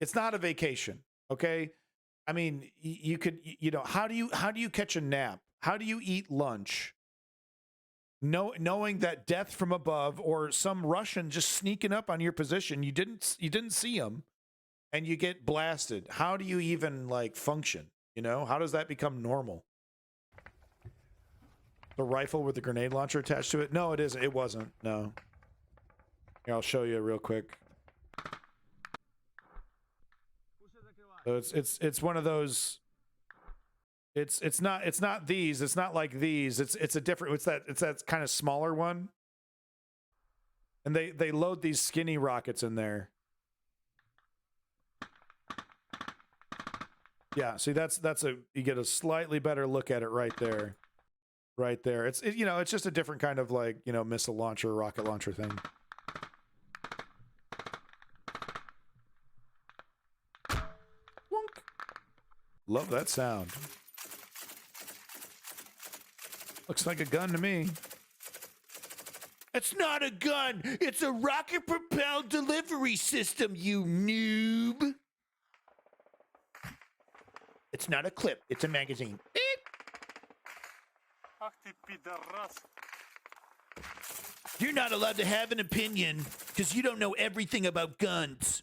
it's not a vacation. Okay, I mean you could, you know, how do you catch a nap? How do you eat lunch? Knowing that death from above or some Russian just sneaking up on your position, you didn't see him, and you get blasted. How do you even like function? You know, how does that become normal? The rifle with the grenade launcher attached to it? No, it isn't. It wasn't. No. Here, I'll show you real quick. So it's one of those. It's not these. It's not like these. It's a different. It's that kind of smaller one. And they load these skinny rockets in there. Yeah, see that's you get a slightly better look at it right there. Right there. It's just a different kind of like, missile launcher, rocket launcher thing. Wonk. Love that sound. Looks like a gun to me. It's not a gun. It's a rocket-propelled delivery system, you noob. It's not a clip. It's a magazine. Beep. You're not allowed to have an opinion because you don't know everything about guns.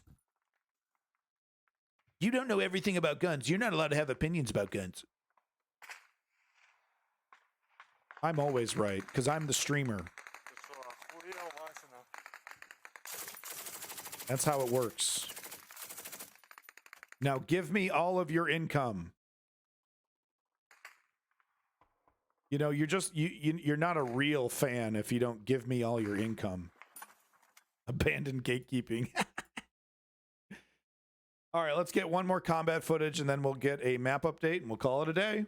You don't know everything about guns. You're not allowed to have opinions about guns. I'm always right because I'm the streamer. That's how it works. Now give me all of your income. You're not a real fan if you don't give me all your income. Abandoned gatekeeping. All right, let's get one more combat footage and then we'll get a map update and we'll call it a day.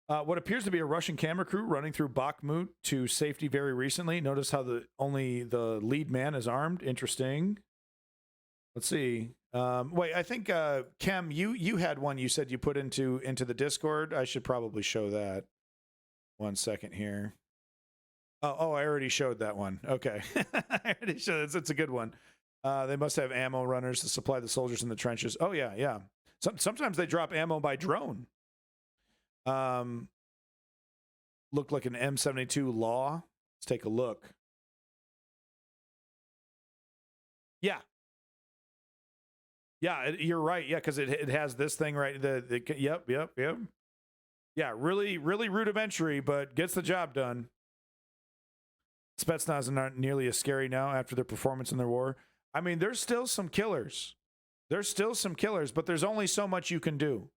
What appears to be a Russian camera crew running through Bakhmut to safety very recently. Notice how only the lead man is armed. Interesting. Let's see. Wait, I think Kem, you had one you said you put into the Discord. I should probably show that. 1 second here. Oh, I already showed that one. Okay. I already showed it. It's a good one. They must have ammo runners to supply the soldiers in the trenches. Oh, yeah, yeah. Sometimes they drop ammo by drone. Looked like an M72 Law. Let's take a look. Yeah. Yeah, you're right. Yeah, because it has this thing right. Yep. Yeah, really, really rudimentary, but gets the job done. Spetsnaz are not nearly as scary now after their performance in their war. I mean, there's still some killers. There's still some killers, but there's only so much you can do.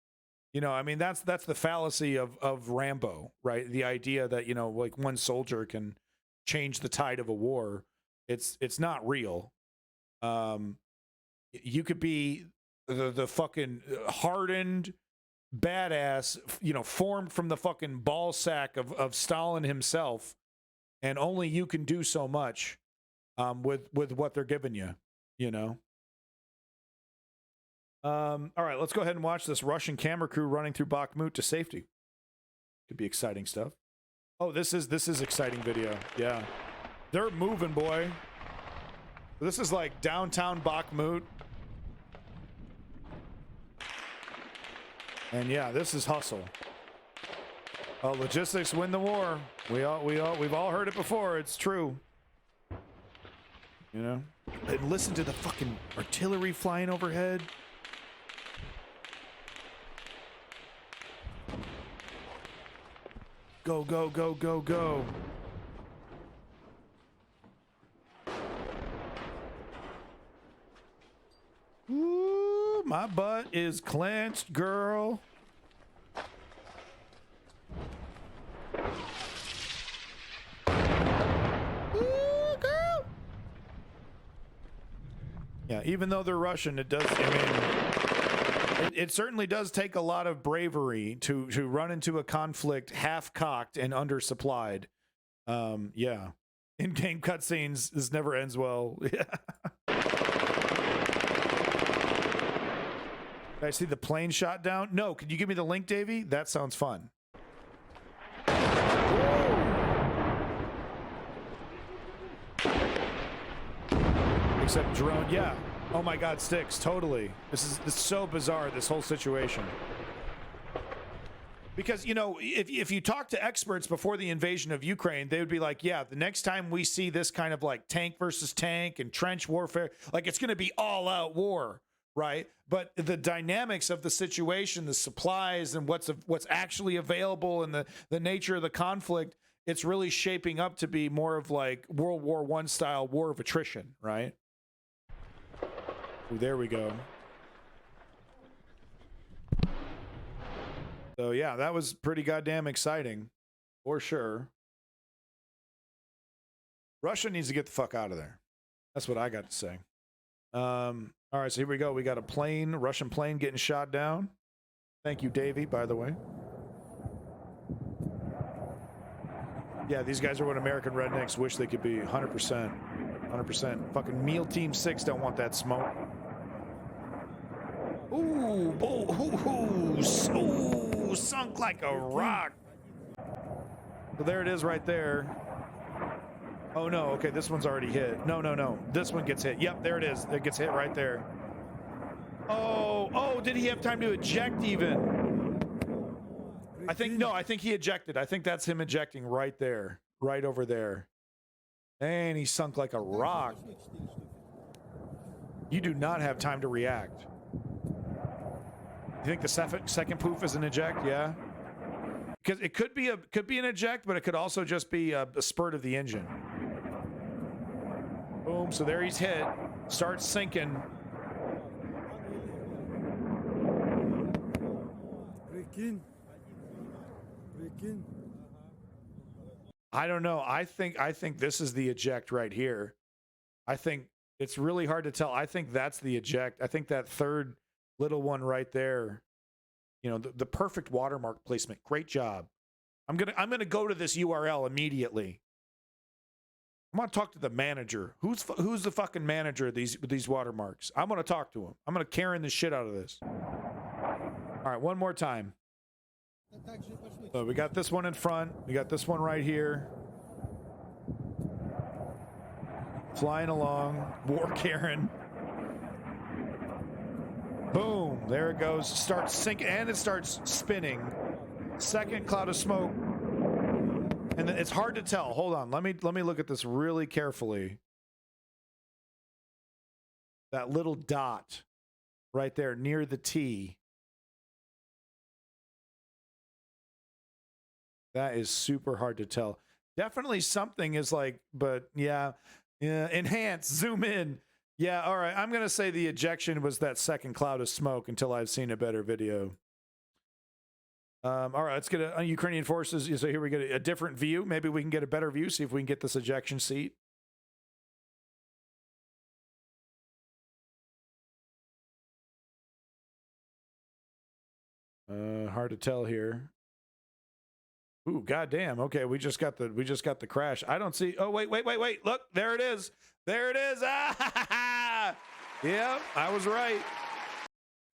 I mean, that's the fallacy of Rambo, right? The idea that, like one soldier can change the tide of a war. It's not real. You could be the fucking hardened badass, formed from the fucking ball sack of Stalin himself, and only you can do so much with what they're giving you, All right, let's go ahead and watch this Russian camera crew running through Bakhmut to safety. Could be exciting stuff. Oh, this is exciting video. Yeah. They're moving, boy. This is like downtown Bakhmut. And yeah, this is hustle. Oh, logistics win the war. We've all heard it before. It's true. And listen to the fucking artillery flying overhead. Go, go, go, go, go. Ooh, my butt is clenched, girl. Ooh, girl. Yeah, even though they're Russian, it does, it certainly does take a lot of bravery to run into a conflict half-cocked and undersupplied. Yeah. In-game cutscenes, this never ends well. Yeah. Did I see the plane shot down? No. Could you give me the link, Davey? That sounds fun. Except drone. Yeah. Oh my God, Sticks. Totally. This is so bizarre, this whole situation. Because, if you talk to experts before the invasion of Ukraine, they would be like, yeah, the next time we see this kind of like tank versus tank and trench warfare, like it's going to be all out war. Right. But the dynamics of the situation, the supplies and what's actually available and the nature of the conflict, it's really shaping up to be more of like World War I style war of attrition. Right. Ooh, there we go. So yeah, that was pretty goddamn exciting, for sure. Russia needs to get the fuck out of there. That's what I got to say. All right, so here we go. We got a plane, Russian plane getting shot down. Thank you, Davey, by the way. Yeah, these guys are what American rednecks wish they could be. 100%. 100%. Fucking Meal Team 6 don't want that smoke. Ooh, ooh, sunk like a rock. So there it is right there. Oh no, okay, this one's already hit. No. This one gets hit. Yep, there it is. It gets hit right there. Oh, did he have time to eject even? I think he ejected. I think that's him ejecting right there. Right over there. And he sunk like a rock. You do not have time to react. You think the second poof is an eject? Yeah. Because it could be an eject, but it could also just be a spurt of the engine. Boom. So there he's hit. Starts sinking. I don't know. I think this is the eject right here. I think it's really hard to tell. I think that's the eject. I think that third little one right there, you know, the perfect watermark placement. Great job. I'm gonna go to this URL immediately. I'm gonna talk to the manager. Who's the fucking manager of these watermarks? I'm gonna talk to him. I'm gonna Karen the shit out of this. All right, one more time. So we got this one in front. We got this one right here. Flying along. War Karen. Boom. There it goes. Starts sinking and it starts spinning. Second cloud of smoke. And then it's hard to tell. Hold on. Let me look at this really carefully. That little dot right there near the T. That is super hard to tell. Definitely something is like, but yeah, enhance, zoom in. Yeah, all right. I'm going to say the ejection was that second cloud of smoke until I've seen a better video. All right, let's get a Ukrainian forces. So here we get a different view. Maybe we can get a better view, see if we can get this ejection seat. Hard to tell here. Ooh, goddamn. Okay, we just got the crash. I don't see. Oh, wait. Look, there it is. There it is. Ah! Yep, I was right.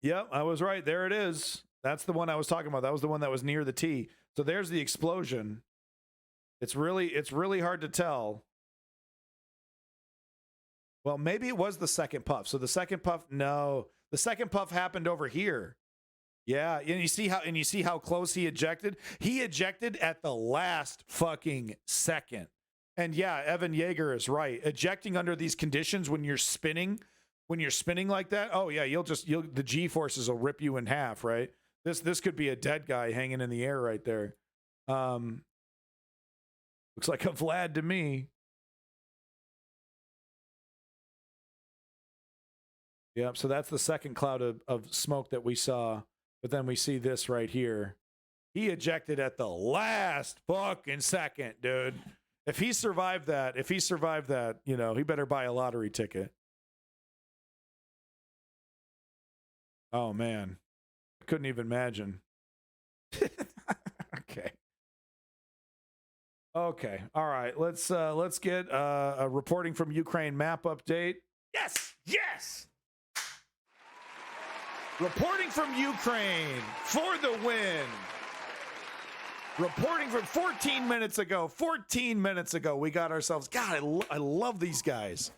Yep, I was right. There it is. That's the one I was talking about. That was the one that was near the T. So there's the explosion. It's really hard to tell. Well, maybe it was the second puff. So the second puff, no. The second puff happened over here. Yeah, and you see how close he ejected? He ejected at the last fucking second. And yeah, Evan Yeager is right. Ejecting under these conditions when you're spinning like that, oh yeah, the G-forces will rip you in half, right? This could be a dead guy hanging in the air right there. Looks like a Vlad to me. Yep, so that's the second cloud of smoke that we saw. But then we see this right here. He ejected at the last fucking second, dude. If he survived that, you know, he better buy a lottery ticket. Oh man. I couldn't even imagine. Okay. All right. Let's get a reporting from Ukraine map update. Yes. Reporting from Ukraine for the win. Reporting from 14 minutes ago. 14 minutes ago, we got ourselves. God, I love these guys.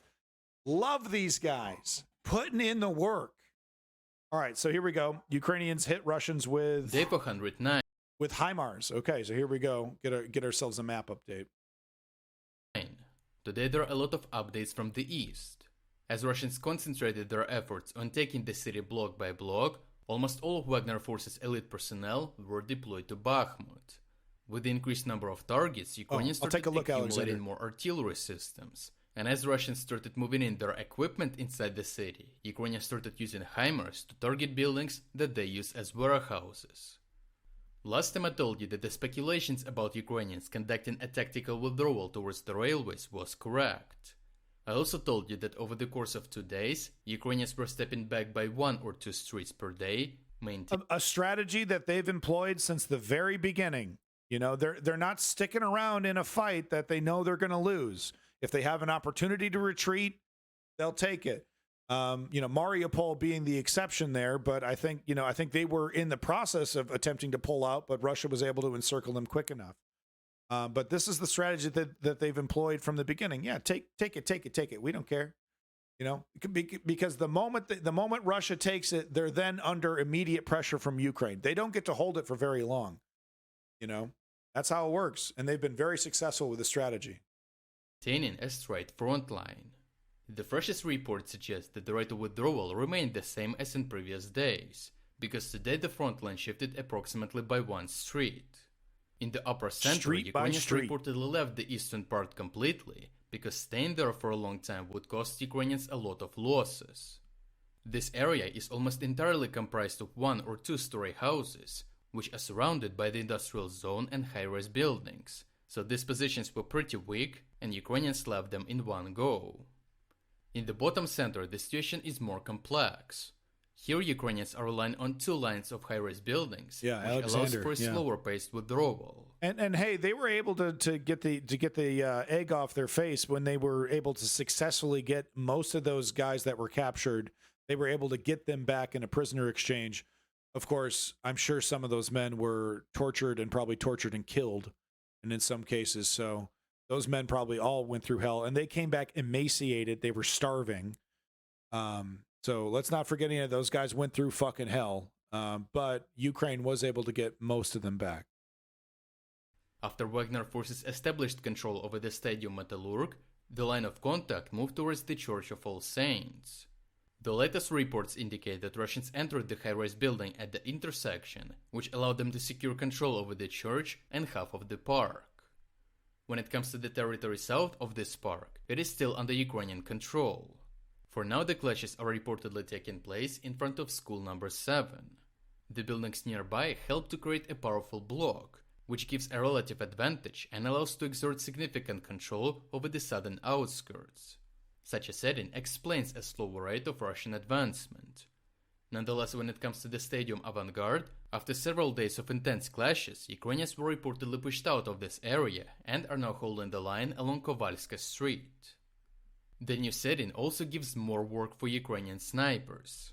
Love these guys. Putting in the work. All right, so here we go. Ukrainians hit Russians with Day 409. With HIMARS. Okay, so here we go. Get ourselves a map update. Today there are a lot of updates from the east. As Russians concentrated their efforts on taking the city block by block, almost all of Wagner Force's elite personnel were deployed to Bakhmut. With the increased number of targets, Ukrainians started accumulating more artillery systems. And as Russians started moving in their equipment inside the city, Ukrainians started using HIMARS to target buildings that they use as warehouses. Last time I told you that the speculations about Ukrainians conducting a tactical withdrawal towards the railways was correct. I also told you that over the course of 2 days, Ukrainians were stepping back by 1 or 2 streets per day, maintaining A strategy that they've employed since the very beginning. You know, they're not sticking around in a fight that they know they're going to lose. If they have an opportunity to retreat, they'll take it. You know, Mariupol being the exception there, but I think they were in the process of attempting to pull out, but Russia was able to encircle them quick enough. But this is the strategy that they've employed from the beginning. Yeah, take it. We don't care. You know, it could be because the moment Russia takes it, they're then under immediate pressure from Ukraine. They don't get to hold it for very long. You know, that's how it works, and they've been very successful with the strategy. a straight front line. The freshest report suggests that the rate of withdrawal remained the same as in previous days, because today the front line shifted approximately by 1 street. In the upper center, Street by Ukrainians street. reportedly left the eastern part completely, because staying there for a long time would cost Ukrainians a lot of losses. This area is almost entirely comprised of 1 or 2-story houses, which are surrounded by the industrial zone and high-rise buildings, so these positions were pretty weak and Ukrainians left them in one go. In the bottom center, the situation is more complex. Here Ukrainians are relying on 2 lines of high-rise buildings, which allows for a slower-paced withdrawal. And hey, they were able to get the egg off their face when they were able to successfully get most of those guys that were captured. They were able to get them back in a prisoner exchange. Of course, I'm sure some of those men were tortured and probably tortured and killed, and in some cases, so those men probably all went through hell, and they came back emaciated. They were starving. So let's not forget any of those guys went through fucking hell. But Ukraine was able to get most of them back. After Wagner forces established control over the Stadium Metallurg, the line of contact moved towards the Church of All Saints. The latest reports indicate that Russians entered the high-rise building at the intersection, which allowed them to secure control over the church and half of the park. When it comes to the territory south of this park, it is still under Ukrainian control. For now, the clashes are reportedly taking place in front of school number 7. The buildings nearby help to create a powerful block, which gives a relative advantage and allows to exert significant control over the southern outskirts. Such a setting explains a slower rate of Russian advancement. Nonetheless, when it comes to the stadium avant-garde, after several days of intense clashes, Ukrainians were reportedly pushed out of this area and are now holding the line along Kovalska Street. The new setting also gives more work for Ukrainian snipers.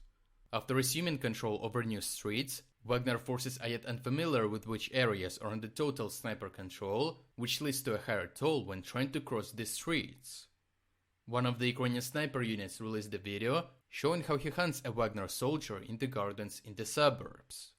After assuming control over new streets, Wagner forces are yet unfamiliar with which areas are under total sniper control, which leads to a higher toll when trying to cross the streets. One of the Ukrainian sniper units released a video showing how he hunts a Wagner soldier in the gardens in the suburbs.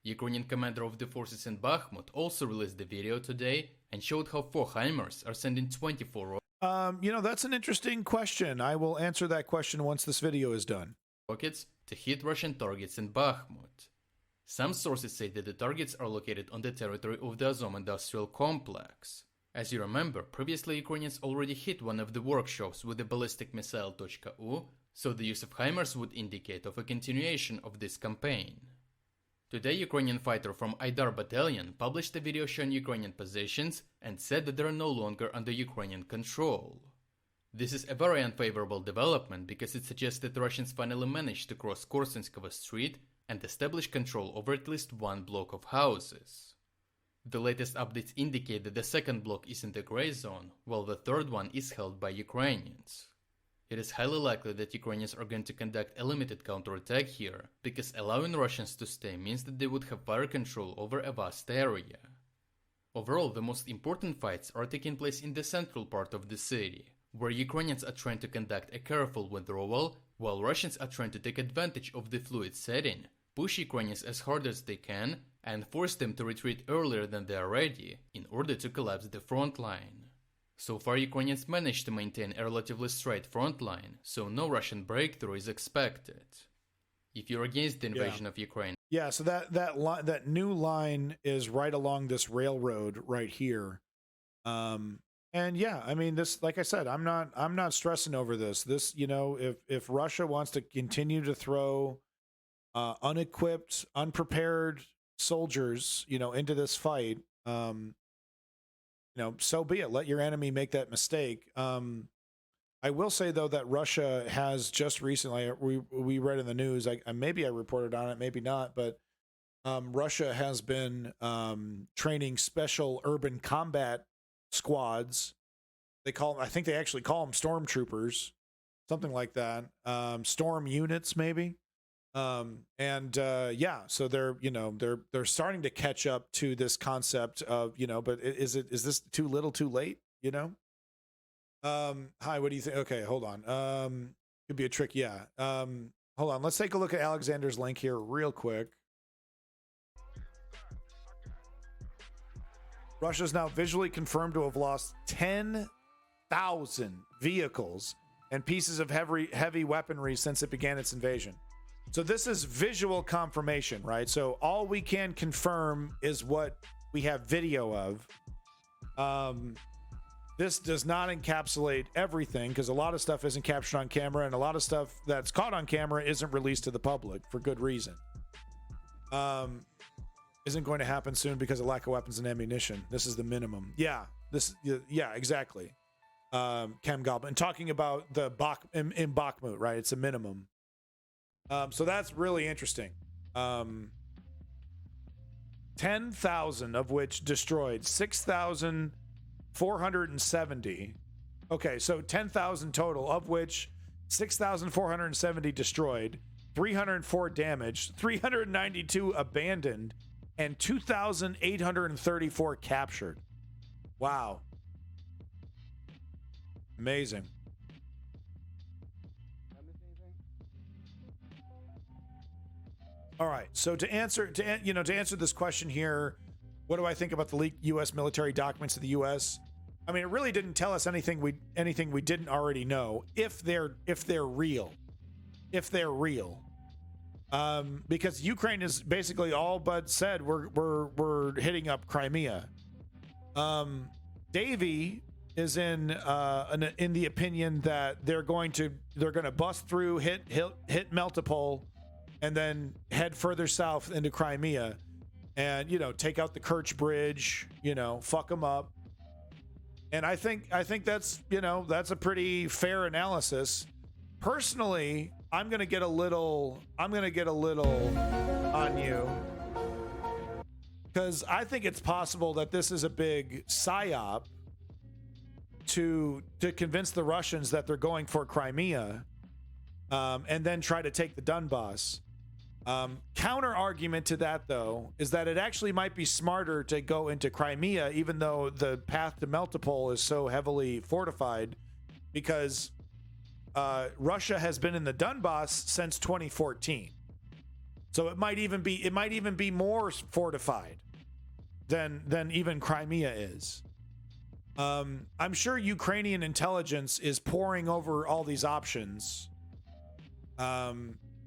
Ukrainian commander of the forces in Bakhmut also released the video today and showed how 4 HIMARS are sending 24 That's an interesting question. I will answer that question once this video is done. rockets to hit Russian targets in Bakhmut. Some sources say that the targets are located on the territory of the Azov industrial complex. As you remember, previously Ukrainians already hit one of the workshops with the ballistic missile .U, so the use of HIMARS would indicate of a continuation of this campaign. Today, Ukrainian fighter from Aidar Battalion published a video showing Ukrainian positions and said that they are no longer under Ukrainian control. This is a very unfavorable development because it suggests that the Russians finally managed to cross Korsunskova Street and establish control over at least one block of houses. The latest updates indicate that the second block is in the gray zone, while the third one is held by Ukrainians. It is highly likely that Ukrainians are going to conduct a limited counterattack here, because allowing Russians to stay means that they would have fire control over a vast area. Overall, the most important fights are taking place in the central part of the city, where Ukrainians are trying to conduct a careful withdrawal, while Russians are trying to take advantage of the fluid setting, push Ukrainians as hard as they can, and force them to retreat earlier than they are ready, in order to collapse the front line. So far, Ukrainians managed to maintain a relatively straight front line, so no Russian breakthrough is expected. If you're against the invasion of Ukraine, so that new line is right along this railroad right here. And yeah, I mean, this, like I said, I'm not stressing over this. This, if Russia wants to continue to throw unequipped, unprepared soldiers, into this fight, so be it. Let your enemy make that mistake. I will say though that Russia has just recently, we read in the news, maybe I reported on it, maybe not, but Russia has been training special urban combat squads. I think they actually call them stormtroopers, something like that. Storm units, maybe. So they're starting to catch up to this concept of, but is this too little too late? Hi, what do you think? Okay, hold on. Could be a trick. Yeah. Hold on. Let's take a look at Alexander's link here real quick. Russia's now visually confirmed to have lost 10,000 vehicles and pieces of heavy weaponry since it began its invasion. So this is visual confirmation, right? So all we can confirm is what we have video of. This does not encapsulate everything because a lot of stuff isn't captured on camera, and a lot of stuff that's caught on camera isn't released to the public for good reason. Isn't going to happen soon because of lack of weapons and ammunition. This is the minimum. Yeah, exactly. Chem Goblin talking about the in Bakhmut, right? It's a minimum. So that's really interesting. 10,000 of which destroyed, 6,470. Okay, so 10,000 total, of which 6,470 destroyed, 304 damaged, 392 abandoned, and 2,834 captured. Wow. Amazing. All right. So to answer this question here, what do I think about the leaked U.S. military documents of the U.S.? I mean, it really didn't tell us anything we didn't already know. If they're real, because Ukraine is basically all but said we're hitting up Crimea. Davey is in the opinion that they're going to bust through, hit Melitopol, and then head further south into Crimea, and take out the Kerch Bridge, fuck them up. And I think that's that's a pretty fair analysis. Personally, I'm gonna get a little on you, because I think it's possible that this is a big psyop to convince the Russians that they're going for Crimea, and then try to take the Donbass. Counter argument to that, though, is that it actually might be smarter to go into Crimea, even though the path to Melitopol is so heavily fortified, because Russia has been in the Donbass since 2014. So it might even be more fortified than even Crimea is. I'm sure Ukrainian intelligence is poring over all these options.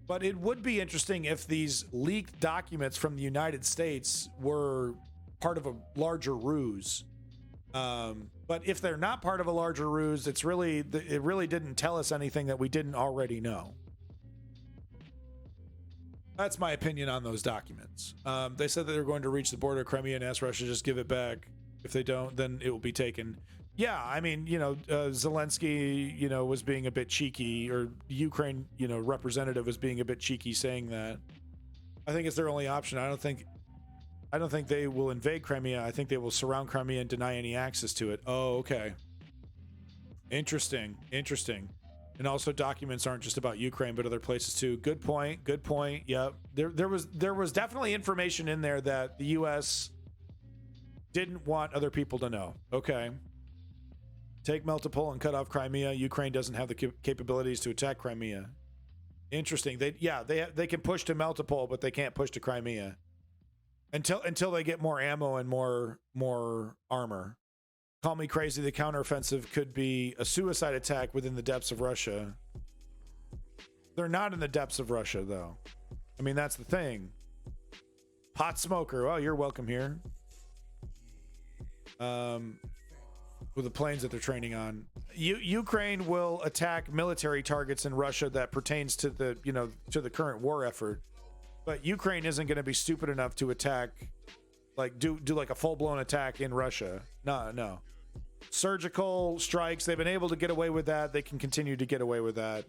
But it would be interesting if these leaked documents from the United States were part of a larger ruse. But if they're not part of a larger ruse, it really didn't tell us anything that we didn't already know. That's my opinion on those documents. They said that they're going to reach the border of Crimea and ask Russia to just give it back. If they don't, then it will be taken. Yeah, I mean, Zelensky, was being a bit cheeky, or Ukraine, representative was being a bit cheeky saying that. I think it's their only option. I don't think they will invade Crimea. I think they will surround Crimea and deny any access to it. Oh, okay. Interesting. And also, documents aren't just about Ukraine, but other places too. Good point. Yep. There was definitely information in there that the U.S. didn't want other people to know. Okay. Take Melitopol and cut off Crimea. Ukraine doesn't have the capabilities to attack Crimea. Interesting. They can push to Melitopol, but they can't push to Crimea until they get more ammo and more armor. Call me crazy. The counteroffensive could be a suicide attack within the depths of Russia. They're not in the depths of Russia, though. I mean, that's the thing. Pot smoker. Oh, you're welcome here. With the planes that they're training on, Ukraine will attack military targets in Russia that pertains to the to the current war effort. But Ukraine isn't going to be stupid enough to attack, like do like a full-blown attack in Russia. No. Surgical strikes, they've been able to get away with that. They can continue to get away with that.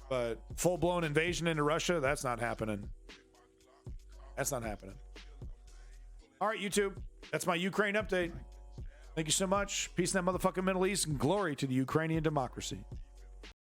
But full-blown invasion into Russia, that's not happening. That's not happening. All right, YouTube. That's my Ukraine update. Thank you so much. Peace in that motherfucking Middle East and glory to the Ukrainian democracy.